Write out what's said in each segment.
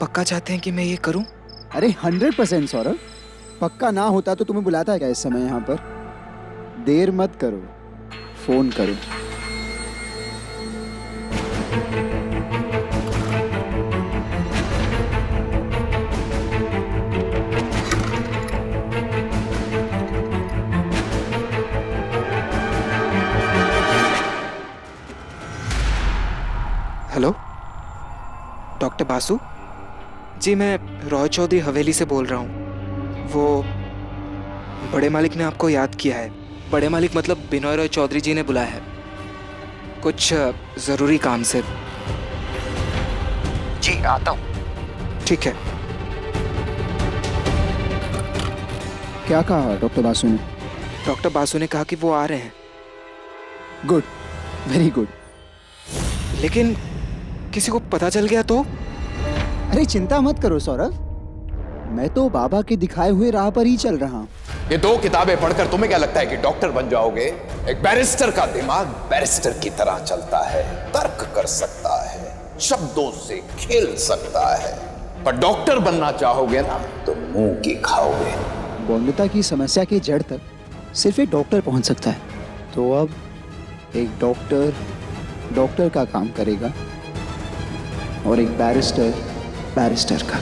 पक्का चाहते हैं कि मैं ये करूं? अरे 100% सौरभ, पक्का ना होता तो तुम्हें बुलाता क्या इस समय यहाँ पर? देर मत करो, फोन करो। हेलो, डॉक्टर बासु जी, मैं रॉय चौधरी हवेली से बोल रहा हूँ। वो बड़े मालिक ने आपको याद किया है। बड़े मालिक मतलब बिनोय रॉय चौधरी जी ने बुलाया है कुछ ज़रूरी काम से। जी आता हूँ। ठीक है। क्या कहा डॉक्टर बासु ने? डॉक्टर बासु ने कहा कि वो आ रहे हैं। Good, very good. लेकिन किसी को पता चल गया तो? अरे चिंता मत करो सौरभ, मैं तो बाबा के दिखाए हुए राह पर ही चल रहा हूँ। ये 2 किताबें पढ़कर तुम्हें क्या लगता है कि डॉक्टर बन जाओगे? एक बैरिस्टर का दिमाग बैरिस्टर की तरह चलता है, तर्क कर सकता है, शब्दों से खेल सकता है। पर डॉक्टर बनना चाहोगे ना तो मुंह की खाओगे। बौंदता की समस्या के जड़ तक सिर्फ एक डॉक्टर पहुंच सकता है, तो अब एक डॉक्टर का काम करेगा और एक बैरिस्टर का।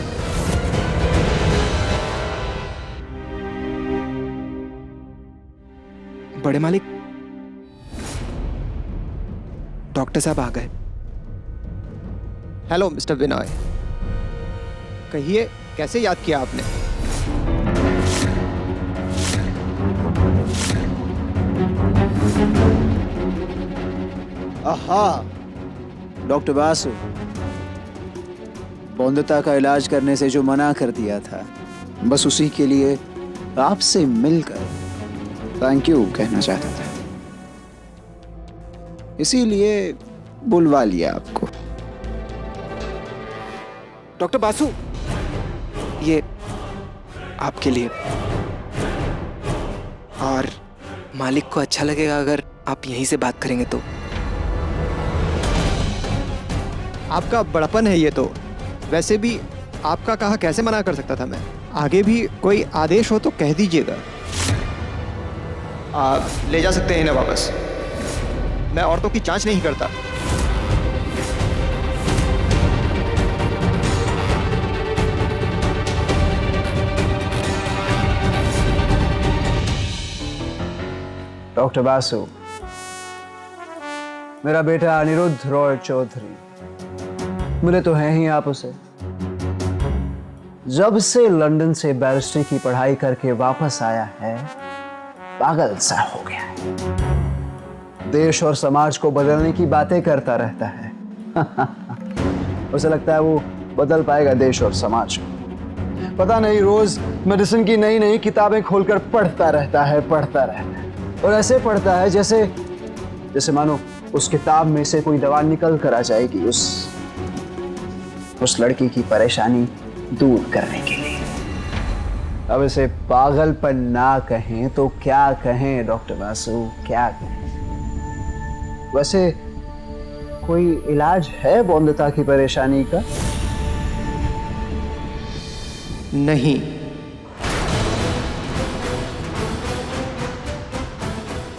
बड़े मालिक, डॉक्टर साहब आ गए। हेलो मिस्टर विनय, कहिए कैसे याद किया आपने? आहा, डॉक्टर बासु, बौंदता का इलाज करने से जो मना कर दिया था, बस उसी के लिए आपसे मिलकर थैंक यू कहना चाहता था, इसीलिए बुलवा लिया आपको। डॉक्टर बासु, ये आपके लिए। और मालिक को अच्छा लगेगा अगर आप यहीं से बात करेंगे तो। आपका बड़पन है ये तो। वैसे भी आपका कहा कैसे मना कर सकता था मैं? आगे भी कोई आदेश हो तो कह दीजिएगा। आप ले जा सकते हैं इन्हें वापस। मैं औरतों की जांच नहीं करता। डॉक्टर बासु, मेरा बेटा अनिरुद्ध रॉय चौधरी, मिले तो हैं ही आप उसे। जब से लंदन से बैरिस्ट्री की पढ़ाई करके वापस आया है, पागल सा हो गया है। देश और समाज को बदलने की बातें करता रहता है। उसे लगता है वो बदल पाएगा देश और समाज को। पता नहीं, रोज मेडिसिन की नई नई किताबें खोलकर पढ़ता रहता है और ऐसे पढ़ता है जैसे मानो उस किताब में से कोई दवा निकल कर आ जाएगी उस लड़की की परेशानी दूर करने के लिए। अब इसे पागलपन ना कहें तो क्या कहें डॉक्टर बासु, क्या कहें? वैसे कोई इलाज है बौंदता की परेशानी का? नहीं।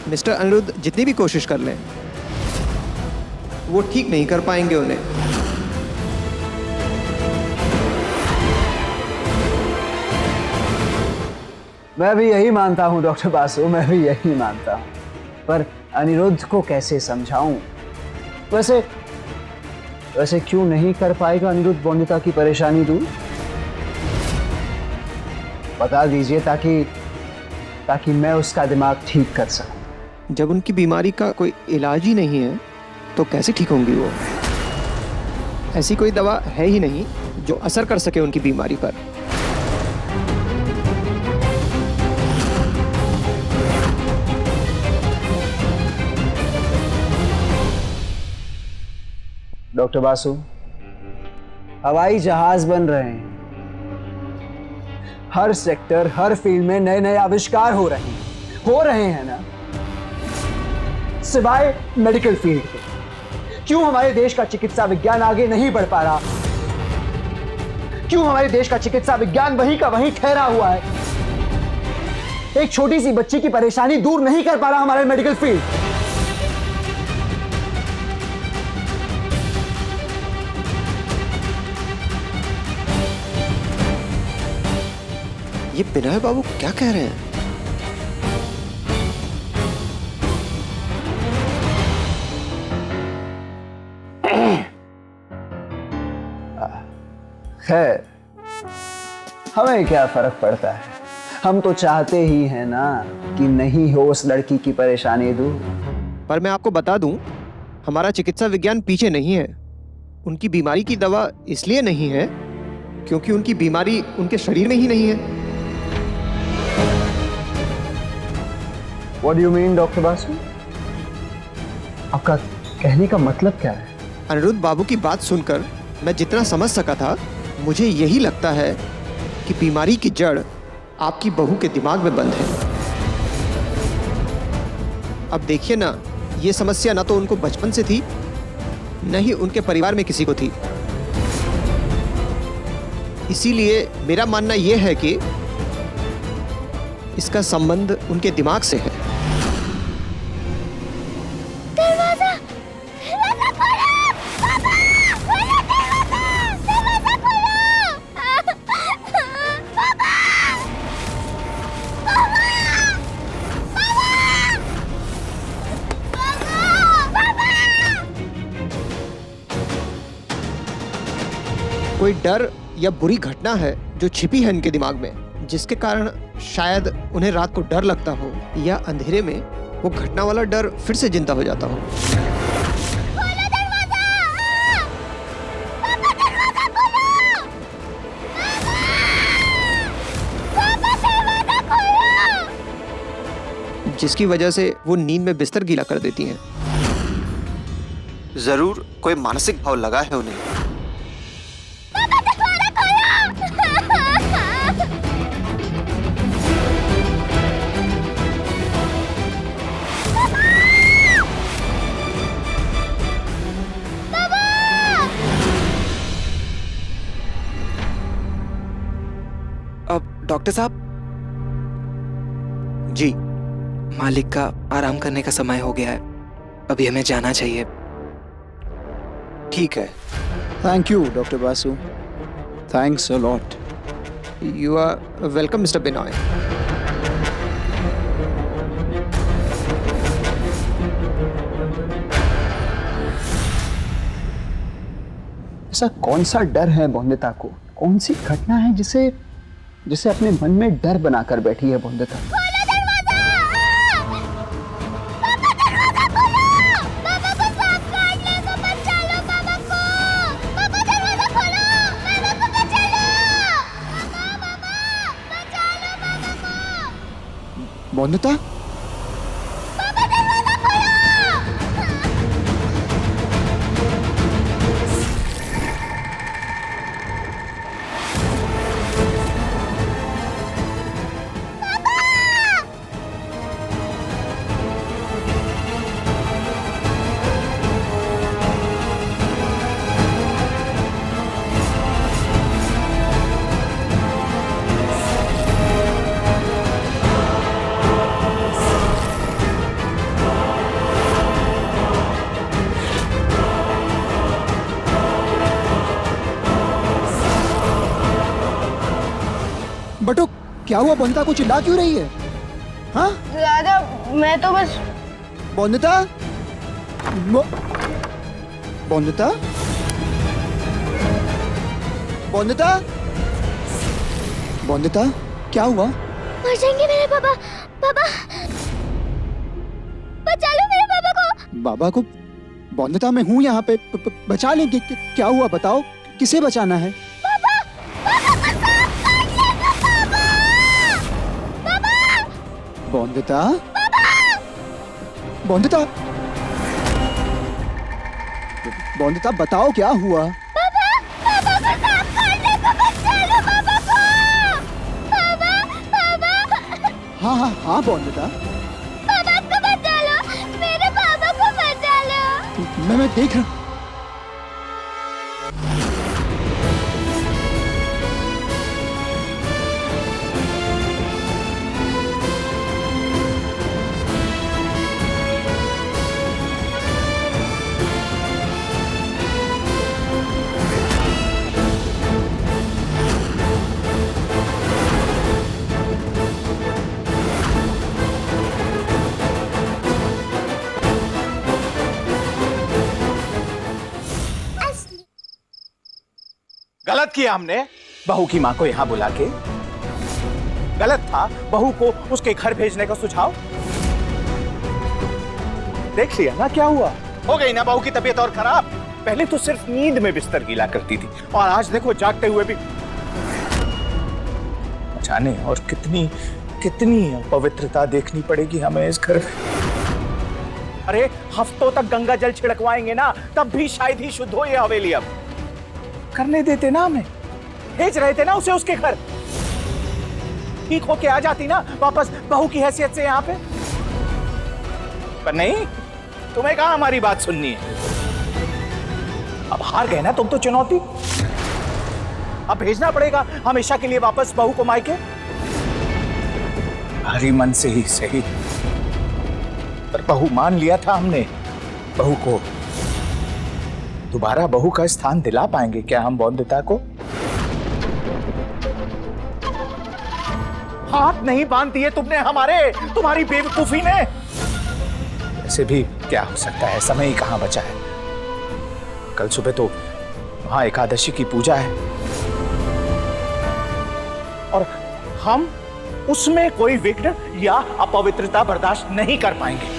मिस्टर अनिरुद्ध जितनी भी कोशिश कर लें, वो ठीक नहीं कर पाएंगे उन्हें। मैं भी यही मानता हूं डॉक्टर बासु, मैं भी यही मानता हूं, पर अनिरुद्ध को कैसे समझाऊं? वैसे क्यों नहीं कर पाएगा अनिरुद्ध बौंदता की परेशानी दूर? बता दीजिए ताकि मैं उसका दिमाग ठीक कर सकूं। जब उनकी बीमारी का कोई इलाज ही नहीं है तो कैसे ठीक होंगी वो? ऐसी कोई दवा है ही नहीं जो असर कर सके उनकी बीमारी पर। डॉक्टर बासु, हवाई जहाज बन रहे हैं, हर सेक्टर, हर फील्ड में नए नए आविष्कार हो रहे हैं ना, सिवाय मेडिकल फील्ड के। क्यों हमारे देश का चिकित्सा विज्ञान आगे नहीं बढ़ पा रहा? क्यों हमारे देश का चिकित्सा विज्ञान वहीं का वहीं ठहरा हुआ है? एक छोटी सी बच्ची की परेशानी दूर नहीं कर पा रहा हमारे मेडिकल फील्ड। ये बिनोय बाबू क्या कह रहे हैं? खैर, हमें क्या फर्क पड़ता है? हम तो चाहते ही हैं ना कि नहीं हो उस लड़की की परेशानी दूर। पर मैं आपको बता दूं, हमारा चिकित्सा विज्ञान पीछे नहीं है। उनकी बीमारी की दवा इसलिए नहीं है क्योंकि उनकी बीमारी उनके शरीर में ही नहीं है। What do you mean, doctor Basu? आपका कहने का मतलब क्या है? अनिरुद्ध बाबू की बात सुनकर मैं जितना समझ सका था, मुझे यही लगता है कि बीमारी की जड़ आपकी बहू के दिमाग में बंद है। अब देखिए ना, ये समस्या ना तो उनको बचपन से थी, न ही उनके परिवार में किसी को थी। इसीलिए मेरा मानना यह है कि इसका संबंध उनके दिमाग से है। दरवाजा! दरवाजा खोलो! पापा! खोलो दरवाजा! दरवाजा खोलो! पापा! कोई डर या बुरी घटना है जो छिपी है इनके दिमाग में, जिसके कारण शायद उन्हें रात को डर लगता हो या अंधेरे में वो घटना वाला डर फिर से जिंदा हो जाता हो। खोलो दरवाजा! पापा दरवाजा खोलो! पापा दरवाजा खोलो! जिसकी वजह से वो नींद में बिस्तर गीला कर देती हैं। जरूर कोई मानसिक भाव लगा है उन्हें। पापा दरवाजा खोलो! अब डॉक्टर साहब, जी, मालिक का आराम करने का समय हो गया है, अभी हमें जाना चाहिए। ठीक है। Thank you doctor Basu, thanks a lot. You are welcome mister Binoy. ऐसा कौन सा डर है बोंदिता को? कौन सी घटना है जिसे जिसे अपने मन में डर बनाकर बैठी है बोंदिता? खोलो दरवाजा! पापा दरवाजा खोलो! पापा को सांप काट लेगा, बचा लो पापा को! पापा दरवाजा खोलो! पापा को बचा लो! पापा बचा लो पापा को! बोंदिता, पापा दरवाजा खोलो! बटो क्या हुआ? बोंदिता को चिल्ला क्यों रही है? हाँ दादा, मैं तो बस बोंदिता, बोंदिता, बोंदिता, बोंदिता, क्या हुआ? मर जाएंगे मेरे पापा! पापा बचा लो मेरे पापा को! बाबा को? बोंदिता, मैं हूँ यहाँ पे, बचा लेंगे। क्या हुआ बताओ, किसे बचाना है? पापा! पापा को सांप काट लेगा पापा! पापा! बोंदिता, बोंदिता, बोंदिता, बताओ क्या हुआ? पापा! पापा को सांप काट लेगा, बचा लो पापा को! पापा! पापा! हाँ हाँ हाँ बोंदिता, पापा को बचा लो! मेरे पापा को बचा लो! मैं देख रहा हूँ। गलत किया हमने बहू की माँ को यहाँ बुला के। गलत था बहू को उसके घर भेजने का सुझाव। देख लिया ना क्या हुआ, हो गई ना बहू की तबीयत और खराब। पहले तो सिर्फ नींद में बिस्तर गीला करती थी और आज देखो जागते हुए भी। जाने और कितनी कितनी पवित्रता देखनी पड़ेगी हमें इस घर में। अरे हफ्तों तक गंगा जल छिड़कवाएंगे ना तब भी शायद ही शुद्ध हो ये हवेली। अब करने देते ना हमें, भेज रहे थे ना उसे उसके घर, ठीक होके आ जाती ना वापस बहू की हैसियत से यहाँ पे। पर नहीं, तुम्हें कहाँ हमारी बात सुननी है। अब हार गए ना तुम तो चुनौती, अब भेजना पड़ेगा हमेशा के लिए वापस बहू को मायके। भारी मन से ही सही, पर बहू मान लिया था हमने। बहू को दोबारा बहू का स्थान दिला पाएंगे क्या हम बौंदिता को? हाथ नहीं बांध दिए तुमने हमारे, तुम्हारी बेवकूफी ने। ऐसे भी क्या हो सकता है, समय ही कहां बचा है। कल सुबह तो वहां एकादशी की पूजा है और हम उसमें कोई विघ्न या अपवित्रता बर्दाश्त नहीं कर पाएंगे।